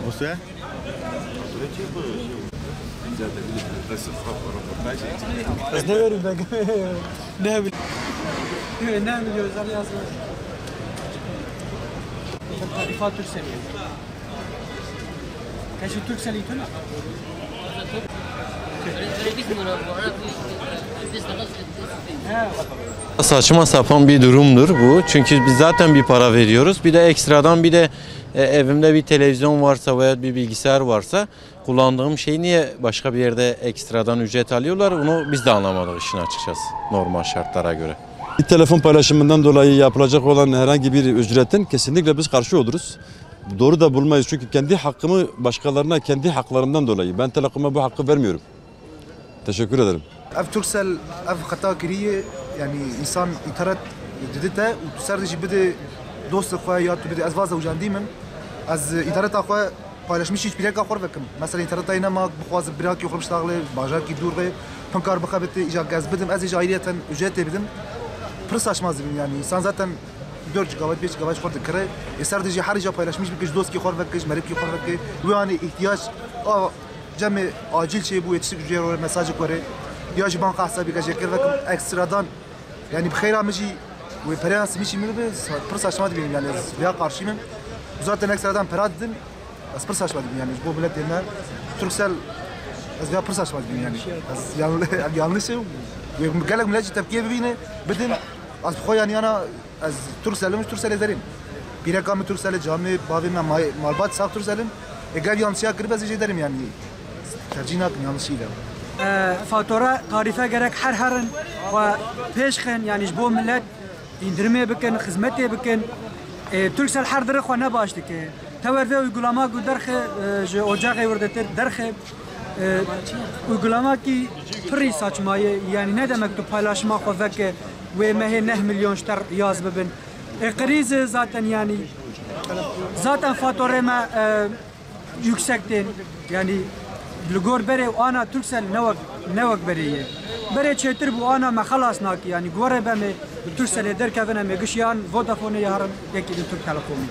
Você? بس نوري بقى نعمل نعمل يوزر يازم تعريفات ترسلية كشو ترسلي تنا Saçma sapan bir durumdur bu. Çünkü biz zaten bir para veriyoruz. Bir de ekstradan bir de evimde bir televizyon varsa veya bir bilgisayar varsa kullandığım şeyi niye başka bir yerde ekstradan ücret alıyorlar? Onu biz de anlamadık işin açıkçası normal şartlara göre. Bir telefon paylaşımından dolayı yapılacak olan herhangi bir ücretin kesinlikle biz karşı oluruz. Doğru da bulmayız çünkü kendi hakkımı başkalarına kendi haklarından dolayı ben Telekom'a bu hakkı vermiyorum. Teşekkür ederim. اف ترسل اف خطا كريه يعني انسان يترد جدته وتسردش بده دوست خويا يا بده ازواج وجاندي من از اداره اخويا پالش میشی بیرک اخور بکم مثلا اینترنت اینا ما بخواز براکی خورم شتاغله باجا کی دور به پنکار بخبت اجا گاز بدم از اجایریتا ücret بدم pırı saçmaz yani insan zaten 4 GB 5 GB خورد كره يسردجي حرجه paylaşmış bir dost ki خور بکش مرب ki خور بک و yani ihtiyaç o cemi acil şey bu yetişik ücret mesajı kore ya ji banka hesabı gecekir ve ekstradan yani bxeyra mıcı ve parası mişi mi be pır saçma değil yani ya karşıyım zaten ekstradan para dedim az pır saçma değil yani bu millet yerine Turkcell az ya pır saçma değil yani az yanlış şey ve gelek millet tepkiye bibine بدم از بخوای یعنی انا از ترکسل مش ترکسل داریم بیره کام ترکسل جامع باوی من مالبات ساخت ترکسلم اگر yanlışa girip az ederim yani tercih nak yanlışıyla فاتوره tarife gerek her ve peşken yani bu millet indirmeye bikin hizmete bikin Turkcell her dere xwe ne baştı ki teverve uygulama guderxe ji ocağı verdetir derxe uygulama ki pırı saçmayı yani ne demek tu paylaşma xwe ki ve mehe 9 milyon şter yaz bibin kriz zaten yani zaten faturema yüksektir yani لگور بره و آنا ترکسل نوک بریه بره چهتر بو آنا ما خلاص ناکی یعنی گوره بمه ترکسل در کفنه میگشیان ودافونه یارم یکی دی ترک تلفونی